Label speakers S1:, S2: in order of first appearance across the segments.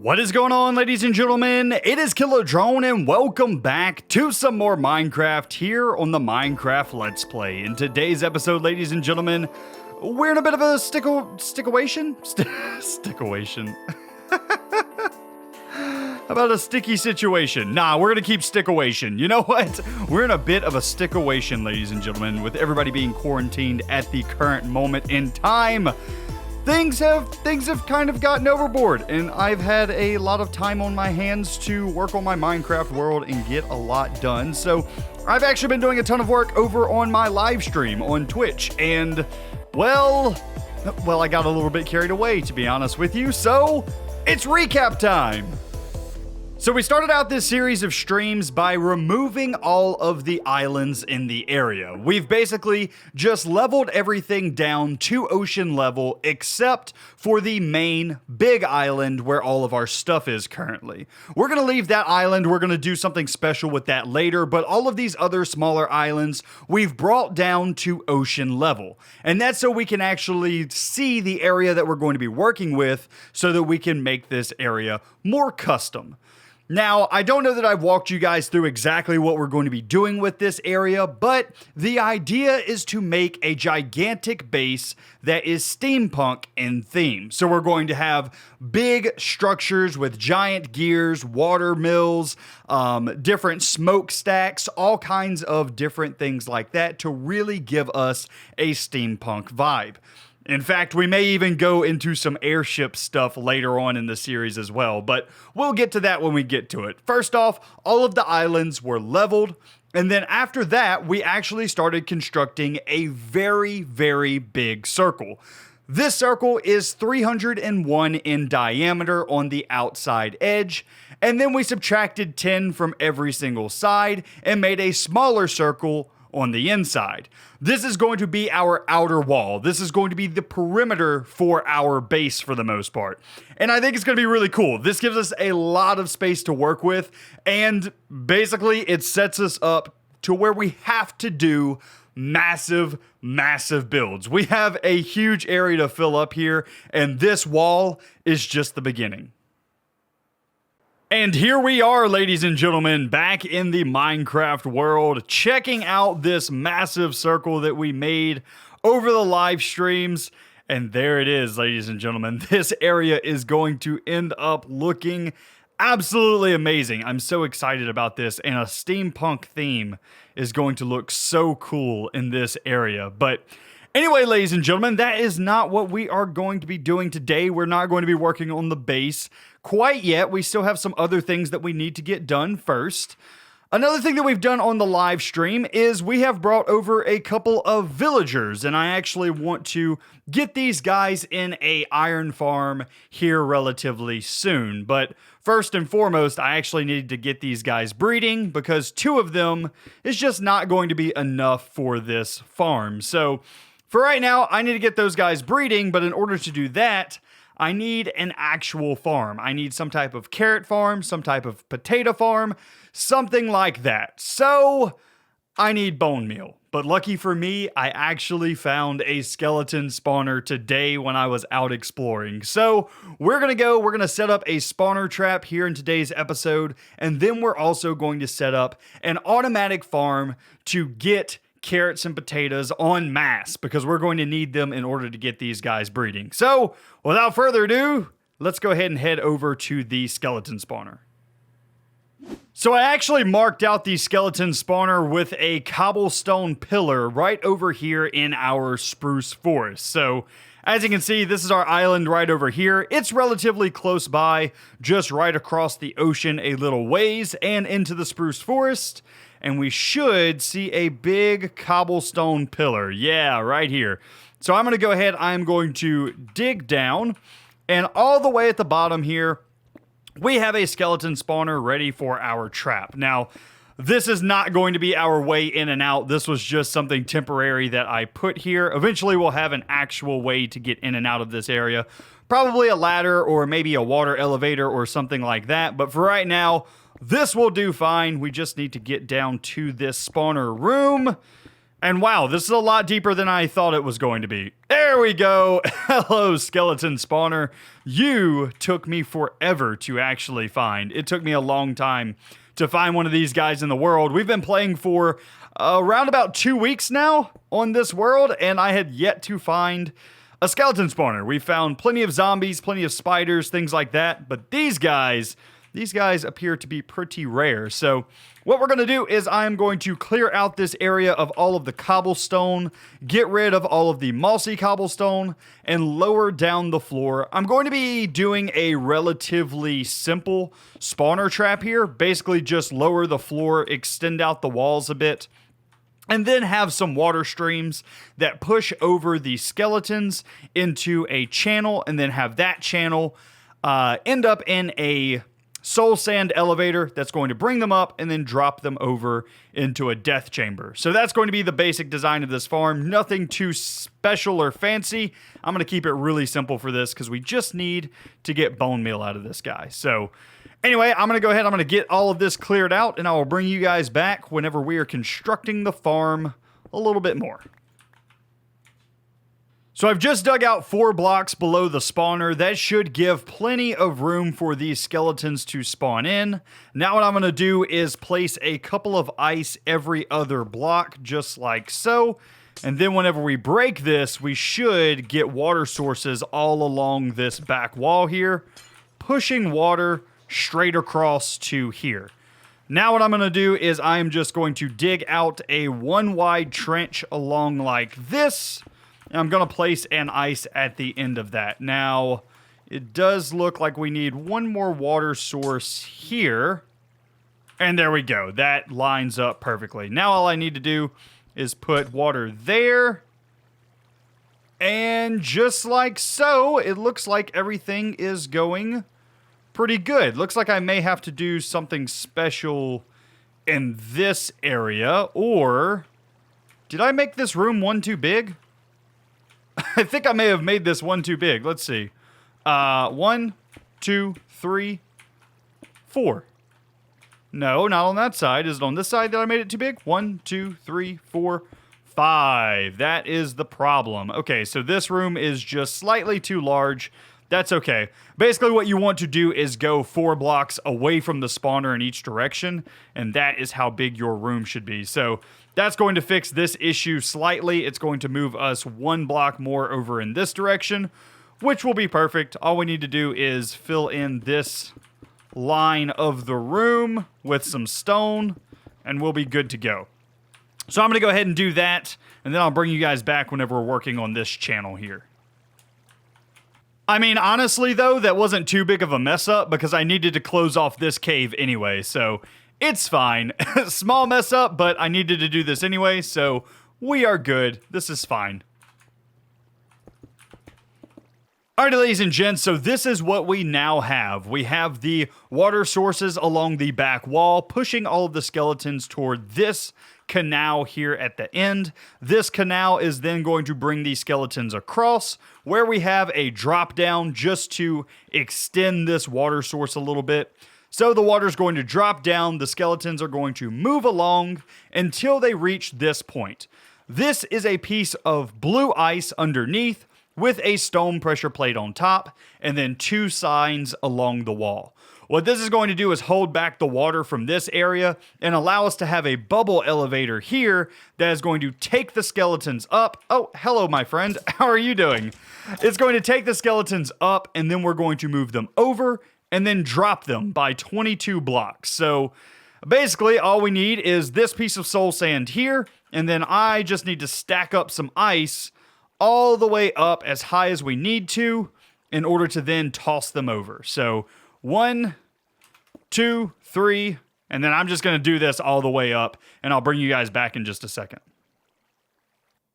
S1: What is going on, ladies and gentlemen? It is Killodrone, and welcome back to some more Minecraft here on the Minecraft Let's Play. In today's episode, ladies and gentlemen, we're in a bit of a stickawation? Stickawation. How about a sticky situation? Nah, we're gonna keep stickawation. You know what? We're in a bit of a stickawation, ladies and gentlemen, with everybody being quarantined at the current moment in time. Things have kind of gotten overboard, and I've had a lot of time on my hands to work on my Minecraft world and get a lot done. So I've actually been doing a ton of work over on my live stream on Twitch, and well, I got a little bit carried away, to be honest with you. So it's recap time. So we started out this series of streams by removing all of the islands in the area. We've basically just leveled everything down to ocean level except for the main big island where all of our stuff is currently. We're going to leave that island. We're going to do something special with that later, but all of these other smaller islands we've brought down to ocean level. And that's so we can actually see the area that we're going to be working with so that we can make this area more custom. Now, I don't know that I've walked you guys through exactly what we're going to be doing with this area, but the idea is to make a gigantic base that is steampunk in theme. So we're going to have big structures with giant gears, water mills, different smokestacks, all kinds of different things like that to really give us a steampunk vibe. In fact, we may even go into some airship stuff later on in the series as well, but we'll get to that when we get to it. First off, all of the islands were leveled, and then after that, we actually started constructing a very, very big circle. This circle is 301 in diameter on the outside edge, and then we subtracted 10 from every single side and made a smaller circle on the inside. This is going to be our outer wall. This is going to be the perimeter for our base for the most part. And I think it's going to be really cool. This gives us a lot of space to work with, and basically it sets us up to where we have to do massive builds. We have a huge area to fill up here, and this wall is just the beginning. And here we are, ladies and gentlemen, back in the Minecraft world, checking out this massive circle that we made over the live streams. And there it is, ladies and gentlemen. This area is going to end up looking absolutely amazing. I'm so excited about this, and a steampunk theme is going to look so cool in this area. But anyway, ladies and gentlemen, that is not what we are going to be doing today. We're not going to be working on the base quite yet. We still have some other things that we need to get done first. Another thing that we've done on the live stream is we have brought over a couple of villagers, and I actually want to get these guys in a iron farm here relatively soon. But first and foremost, I actually needed to get these guys breeding because 2 of them is just not going to be enough for this farm. So for right now, I need to get those guys breeding, but in order to do that, I need an actual farm. I need some type of carrot farm, some type of potato farm, something like that. So I need bone meal. But lucky for me, I actually found a skeleton spawner today when I was out exploring. So we're going to set up a spawner trap here in today's episode, and then we're also going to set up an automatic farm to get carrots and potatoes en masse because we're going to need them in order to get these guys breeding. So without further ado, let's go ahead and head over to the skeleton spawner. So I actually marked out the skeleton spawner with a cobblestone pillar right over here in our spruce forest. So as you can see, this is our island right over here. It's relatively close by, just right across the ocean a little ways and into the spruce forest. And we should see a big cobblestone pillar. Yeah, right here. So I'm going to go ahead. I'm going to dig down. And all the way at the bottom here, we have a skeleton spawner ready for our trap. Now, this is not going to be our way in and out. This was just something temporary that I put here. Eventually, we'll have an actual way to get in and out of this area. Probably a ladder or maybe a water elevator or something like that. But for right now, this will do fine. We just need to get down to this spawner room. And wow, this is a lot deeper than I thought it was going to be. There we go. Hello, skeleton spawner. You took me forever to actually find. It took me a long time to find one of these guys in the world. We've been playing for around about 2 weeks now on this world, and I had yet to find a skeleton spawner. We found plenty of zombies, plenty of spiders, things like that, but these guys appear to be pretty rare. So what we're going to do is I'm going to clear out this area of all of the cobblestone, get rid of all of the mossy cobblestone, and lower down the floor. I'm going to be doing a relatively simple spawner trap here. Basically just lower the floor, extend out the walls a bit, and then have some water streams that push over the skeletons into a channel, and then have that channel end up in a soul sand elevator that's going to bring them up and then drop them over into a death chamber. So that's going to be the basic design of this farm. Nothing too special or fancy. I'm going to keep it really simple for this because we just need to get bone meal out of this guy. So anyway, I'm going to go ahead. I'm going to get all of this cleared out, and I will bring you guys back whenever we are constructing the farm a little bit more. So I've just dug out 4 blocks below the spawner. That should give plenty of room for these skeletons to spawn in. Now what I'm going to do is place a couple of ice every other block, just like so. And then whenever we break this, we should get water sources all along this back wall here, pushing water straight across to here. Now what I'm going to do is I'm just going to dig out a 1 wide trench along like this. And I'm going to place an ice at the end of that. Now, it does look like we need 1 more water source here. And there we go. That lines up perfectly. Now all I need to do is put water there. And just like so, it looks like everything is going pretty good. Looks like I may have to do something special in this area. Or, did I make this room 1 too big? I think I may have made this 1 too big. Let's see. 1, 2, 3, 4. No, not on that side. Is it on this side that I made it too big? 1, 2, 3, 4, 5. That is the problem. Okay, so this room is just slightly too large. That's okay. Basically, what you want to do is go 4 blocks away from the spawner in each direction, and that is how big your room should be. So that's going to fix this issue slightly. It's going to move us 1 block more over in this direction, which will be perfect. All we need to do is fill in this line of the room with some stone, and we'll be good to go. So I'm going to go ahead and do that, and then I'll bring you guys back whenever we're working on this channel here. I mean, honestly, though, that wasn't too big of a mess up because I needed to close off this cave anyway, so it's fine. Small mess up, but I needed to do this anyway, so we are good. This is fine. Alright, ladies and gents, so this is what we now have. We have the water sources along the back wall, pushing all of the skeletons toward this canal here at the end. This canal is then going to bring these skeletons across, where we have a drop down just to extend this water source a little bit. So the water is going to drop down, the skeletons are going to move along until they reach this point. This is a piece of blue ice underneath with a stone pressure plate on top, and then 2 signs along the wall. What this is going to do is hold back the water from this area and allow us to have a bubble elevator here that is going to take the skeletons up. Oh, hello, my friend. How are you doing? It's going to take the skeletons up, and then we're going to move them over and then drop them by 22 blocks. So basically, all we need is this piece of soul sand here, and then I just need to stack up some ice all the way up as high as we need to in order to then toss them over. So 1, 2, 3, and then I'm just going to do this all the way up, and I'll bring you guys back in just a second.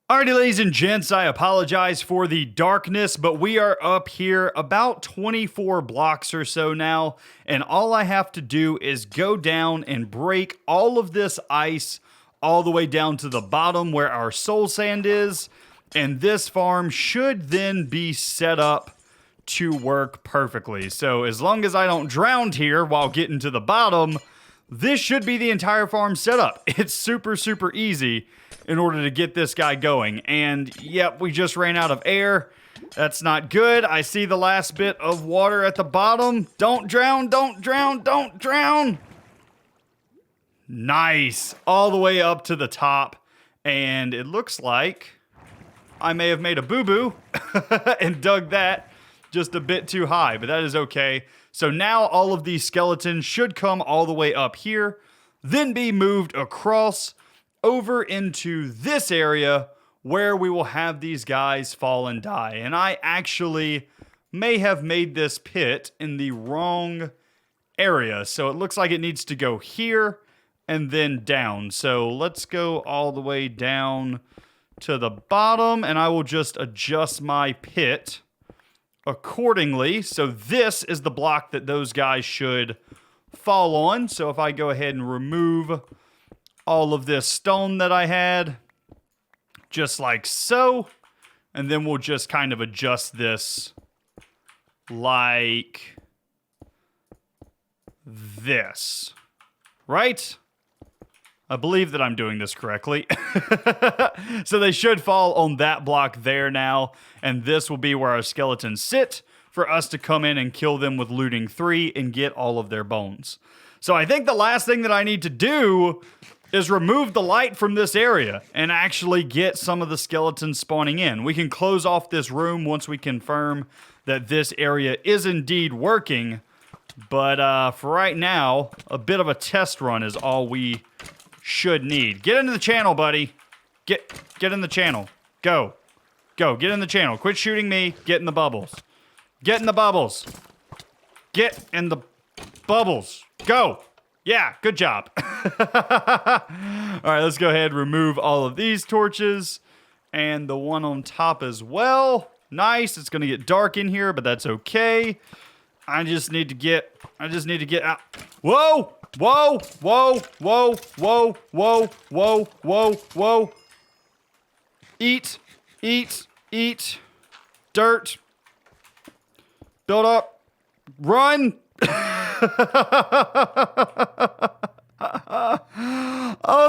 S1: Alrighty, ladies and gents, I apologize for the darkness, but we are up here about 24 blocks or so now, and all I have to do is go down and break all of this ice all the way down to the bottom where our soul sand is. And this farm should then be set up to work perfectly. So as long as I don't drown here while getting to the bottom, this should be the entire farm set up. It's super, super easy. in order to get this guy going. And yep, we just ran out of air. That's not good. I see the last bit of water at the bottom. Don't drown, don't drown, don't drown. Nice. All the way up to the top. And it looks like I may have made a boo-boo and dug that just a bit too high, but that is okay. So now all of these skeletons should come all the way up here, then be moved across over into this area where we will have these guys fall and die. And I actually may have made this pit in the wrong area. So it looks like it needs to go here and then down. So let's go all the way down to the bottom, and I will just adjust my pit accordingly. So this is the block that those guys should fall on. So if I go ahead and remove all of this stone that I had, just like so, and then we'll just kind of adjust this like this, right? I believe that I'm doing this correctly. So they should fall on that block there now, and this will be where our skeletons sit for us to come in and kill them with looting 3 and get all of their bones. So I think the last thing that I need to do is remove the light from this area and actually get some of the skeletons spawning in. We can close off this room once we confirm that this area is indeed working, but for right now, a bit of a test run is all we should need. Get into the channel, buddy. Get in the channel. Go. Get in the channel. Quit shooting me. Get in the bubbles. Get in the bubbles. Get in the bubbles. Go. Yeah, good job. All right, let's go ahead and remove all of these torches and the one on top as well. Nice. It's going to get dark in here, but that's okay. I just need to get out. Whoa! Whoa, whoa, whoa, whoa, whoa, whoa, whoa, whoa. Eat. Dirt. Build up. Run. Oh,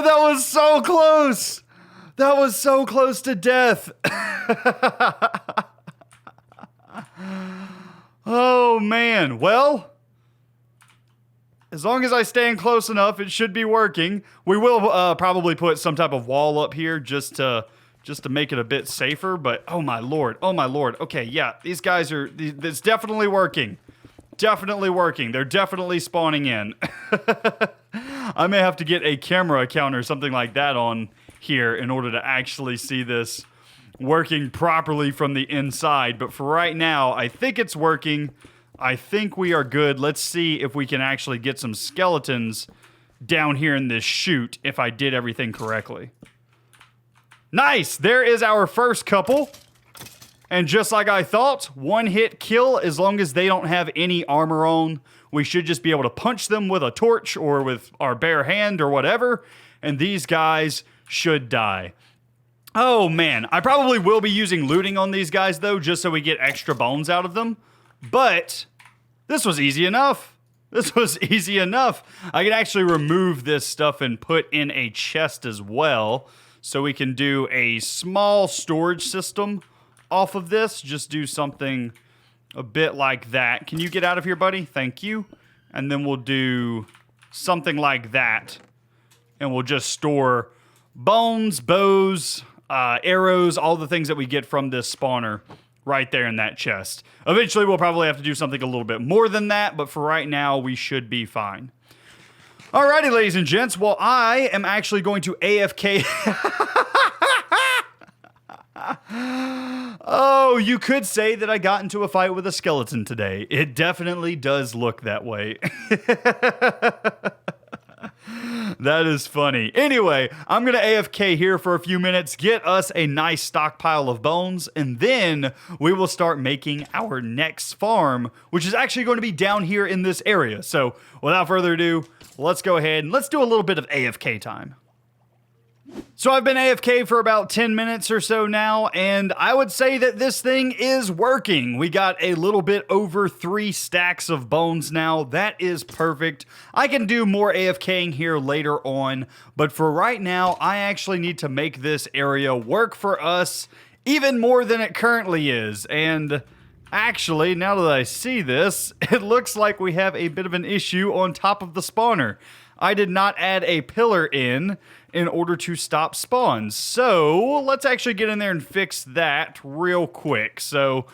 S1: that was so close. That was so close to death. Oh, man. Well, as long as I stand close enough, it should be working. We will probably put some type of wall up here just to make it a bit safer. But oh my lord, okay, yeah, these guys are. It's definitely working. Definitely working. They're definitely spawning in. I may have to get a camera account or something like that on here in order to actually see this working properly from the inside. But for right now, I think it's working. I think we are good. Let's see if we can actually get some skeletons down here in this chute if I did everything correctly. Nice! There is our first couple. And just like I thought, one hit kill as long as they don't have any armor on. We should just be able to punch them with a torch or with our bare hand or whatever. And these guys should die. Oh man, I probably will be using looting on these guys though, just so we get extra bones out of them. But this was easy enough. This was easy enough. I can actually remove this stuff and put in a chest as well. So we can do a small storage system off of this. Just do something a bit like that. Can you get out of here, buddy? Thank you. And then we'll do something like that. And we'll just store bones, bows, arrows, all the things that we get from this spawner right there in that chest. Eventually, we'll probably have to do something a little bit more than that, but for right now, we should be fine. Alrighty, ladies and gents. Well, I am actually going to AFK. Oh, you could say that I got into a fight with a skeleton today. It definitely does look that way. That is funny. Anyway, I'm going to AFK here for a few minutes, get us a nice stockpile of bones, and then we will start making our next farm, which is actually going to be down here in this area. So without further ado, let's go ahead and let's do a little bit of AFK time. So I've been AFK for about 10 minutes or so now, and I would say that this thing is working. We got a little bit over 3 stacks of bones now. That is perfect. I can do more AFKing here later on, but for right now, I actually need to make this area work for us even more than it currently is. And actually, now that I see this, it looks like we have a bit of an issue on top of the spawner. I did not add a pillar in order to stop spawns. So let's actually get in there and fix that real quick. So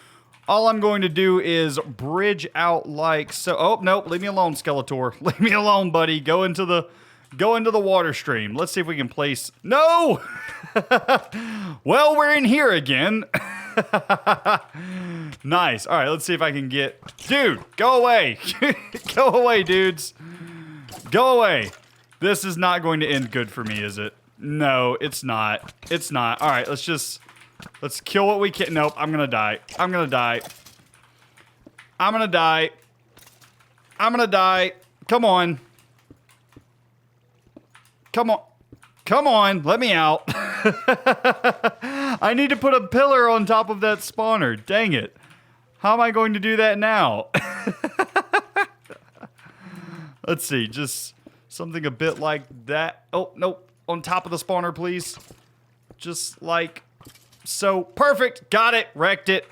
S1: all I'm going to do is bridge out like so. Oh, nope, leave me alone, Skeletor. Leave me alone, buddy. Go into the water stream. Let's see if we can place. No! Well, we're in here again. Nice. All right, let's see if I can get. Dude, go away. Go away, dudes. Go away. This is not going to end good for me, is it? No, it's not. It's not. All right, let's kill what we can. Nope, I'm gonna die. I'm gonna die. I'm gonna die. I'm gonna die. Come on. Come on. Come on, let me out. I need to put a pillar on top of that spawner. Dang it. How am I going to do that now? Let's see, just something a bit like that. Oh, nope. On top of the spawner, please. Just like so. Perfect. Got it. Wrecked it.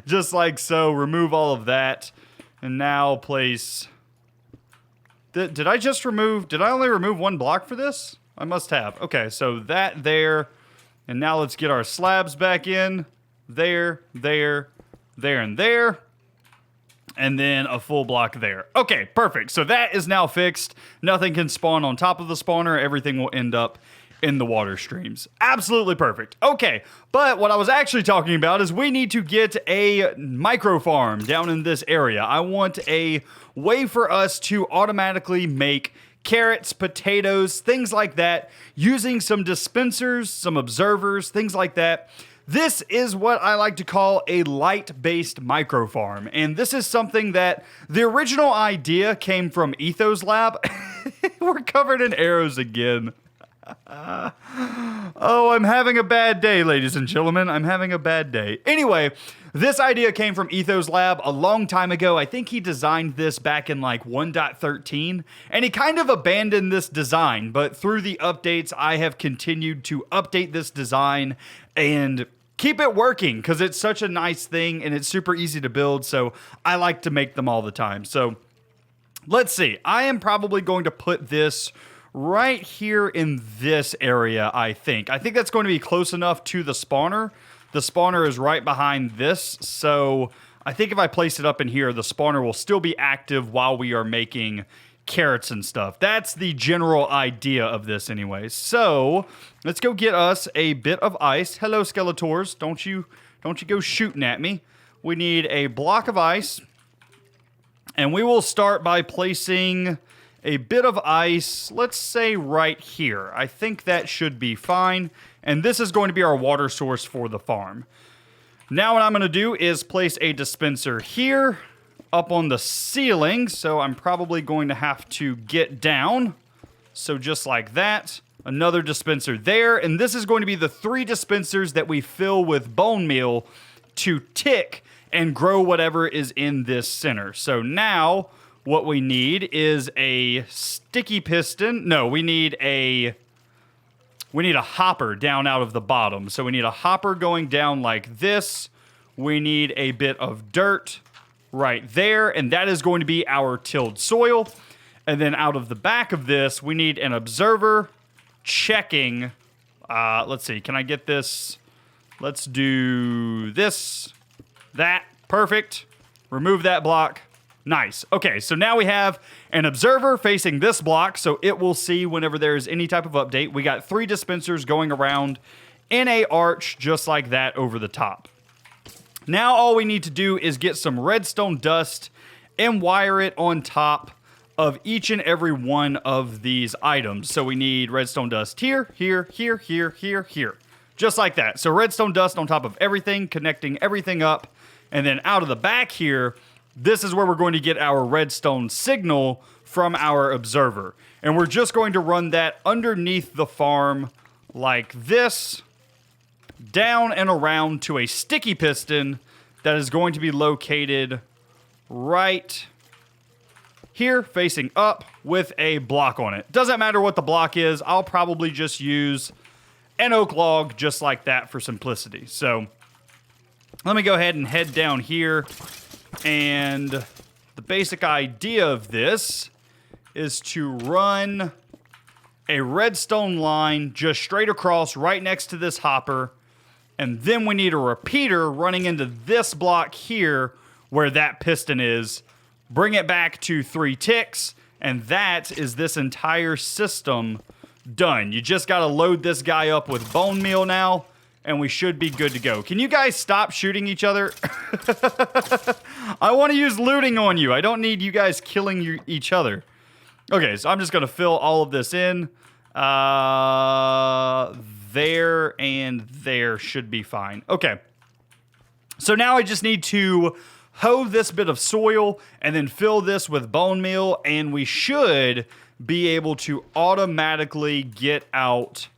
S1: Just like so. Remove all of that. And now place... Did I just remove... Did I only remove 1 block for this? I must have. Okay, so that there. And now let's get our slabs back in. There, there, there, and there. And then a full block there. Okay, perfect. So that is now fixed. Nothing can spawn on top of the spawner. Everything will end up in the water streams. Absolutely perfect. Okay, but what I was actually talking about is we need to get a micro farm down in this area. I want a way for us to automatically make carrots, potatoes, things like that, using some dispensers, some observers, things like that. This is what I like to call a light-based micro farm, and this is something that the original idea came from Ethos Lab. We're covered in arrows again. Oh, I'm having a bad day, ladies and gentlemen. I'm having a bad day. Anyway, this idea came from Ethos Lab a long time ago. I think he designed this back in like 1.13, and he kind of abandoned this design, but through the updates, I have continued to update this design and keep it working because it's such a nice thing and it's super easy to build, so I like to make them all the time. So let's see. I am probably going to put this right here in this area, I think. I think that's going to be close enough to the spawner. The spawner is right behind this, so I think if I place it up in here, the spawner will still be active while we are making carrots and stuff. That's the general idea of this anyway. So let's go get us a bit of ice. Hello, Skeletors. Don't you go shooting at me. We need a block of ice, and we will start by placing a bit of ice, let's say right here. I think that should be fine. And this is going to be our water source for the farm. Now what I'm going to do is place a dispenser here up on the ceiling. So I'm probably going to have to get down. So just like that. Another dispenser there. And this is going to be the 3 dispensers that we fill with bone meal to tick and grow whatever is in this center. So now what we need is a sticky piston. No, we need a hopper down out of the bottom. So we need a hopper going down like this. We need a bit of dirt right there, and that is going to be our tilled soil. And then out of the back of this, we need an observer checking. Let's see, can I get this? Let's do this, that, perfect. Remove that block. Nice. Okay, so now we have an observer facing this block, so it will see whenever there is any type of update. We got 3 dispensers going around in a arch just like that over the top. Now all we need to do is get some redstone dust and wire it on top of each and every one of these items. So we need redstone dust here, here, here, here, here, here. Just like that. So redstone dust on top of everything, connecting everything up. And then out of the back here, this is where we're going to get our redstone signal from our observer. And we're just going to run that underneath the farm like this, down and around to a sticky piston that is going to be located right here, facing up with a block on it. Doesn't matter what the block is. I'll probably just use an oak log just like that for simplicity. So let me go ahead and head down here. And the basic idea of this is to run a redstone line just straight across right next to this hopper. And then we need a repeater running into this block here where that piston is. Bring it back to 3 ticks. And that is this entire system done. You just got to load this guy up with bone meal now. And we should be good to go. Can you guys stop shooting each other? I want to use looting on you. I don't need you guys killing each other. Okay, so I'm just going to fill all of this in. There and there should be fine. Okay. So now I just need to hoe this bit of soil and then fill this with bone meal. And we should be able to automatically get out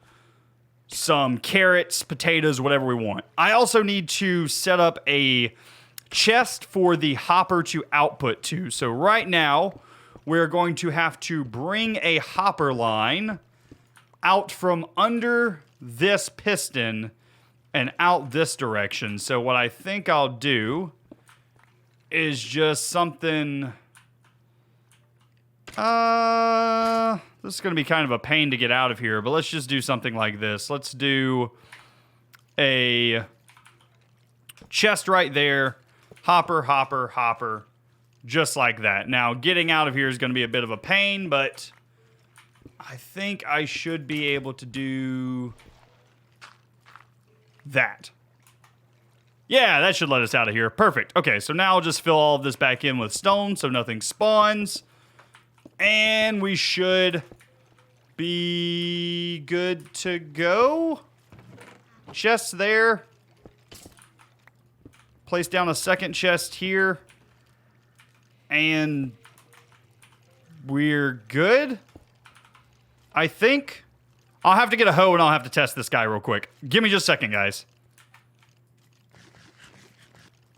S1: some carrots, potatoes, whatever we want. I also need to set up a chest for the hopper to output to. So right now, we're going to have to bring a hopper line out from under this piston and out this direction. So what I think I'll do is just something... this is going to be kind of a pain to get out of here, but let's just do something like this. Let's do a chest right there. Hopper, hopper, hopper. Just like that. Now, getting out of here is going to be a bit of a pain, but I think I should be able to do that. Yeah, that should let us out of here. Perfect. Okay, so now I'll just fill all of this back in with stone so nothing spawns. And we should be good to go. Chest there. Place down a second chest here. And we're good, I think. I'll have to get a hoe and I'll have to test this guy real quick. Give me just a second, guys.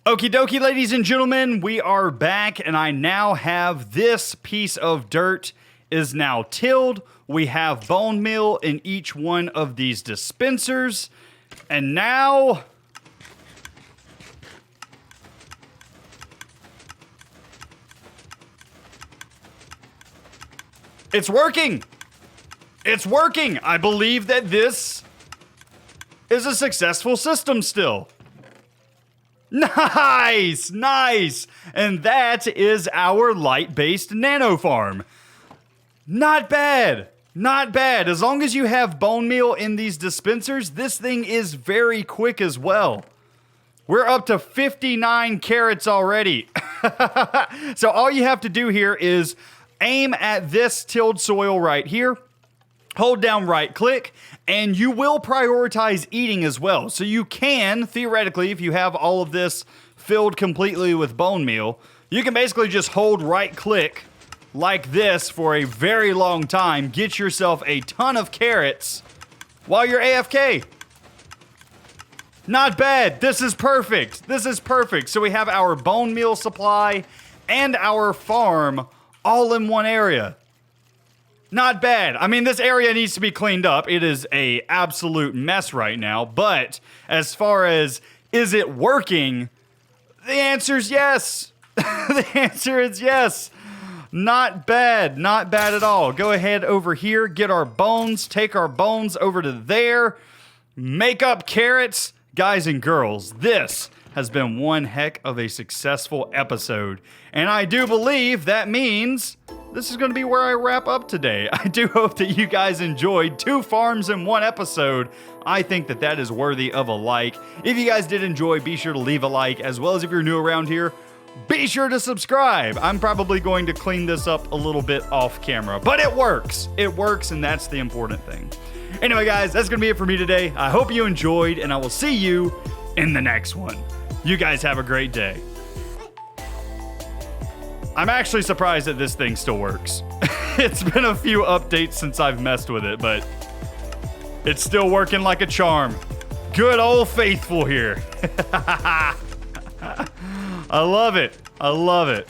S1: Okie dokie, ladies and gentlemen, we are back, and I now have this piece of dirt is now tilled. We have bone meal in each one of these dispensers, and now it's working. It's working. I believe that this is a successful system still. Nice, nice. And that is our light-based nano farm. Not bad, not bad. As long as you have bone meal in these dispensers, this thing is very quick as well. We're up to 59 carrots already. So all you have to do here is aim at this tilled soil right here. Hold down right click, and you will prioritize eating as well. So you can, theoretically, if you have all of this filled completely with bone meal, you can basically just hold right click like this for a very long time, get yourself a ton of carrots while you're AFK. Not bad. This is perfect. This is perfect. So we have our bone meal supply and our farm all in one area. Not bad. I mean, this area needs to be cleaned up. It is an absolute mess right now. But as far as is it working, the answer is yes. The answer is yes. Not bad. Not bad at all. Go ahead over here, get our bones, take our bones over to there, make up carrots. Guys and girls, this has been one heck of a successful episode. And I do believe that means this is going to be where I wrap up today. I do hope that you guys enjoyed 2 farms in 1 episode. I think that that is worthy of a like. If you guys did enjoy, be sure to leave a like, as well as if you're new around here, be sure to subscribe. I'm probably going to clean this up a little bit off camera, but it works. It works, and that's the important thing. Anyway, guys, that's going to be it for me today. I hope you enjoyed, and I will see you in the next one. You guys have a great day. I'm actually surprised that this thing still works. It's been a few updates since I've messed with it, but it's still working like a charm. Good old faithful here. I love it. I love it.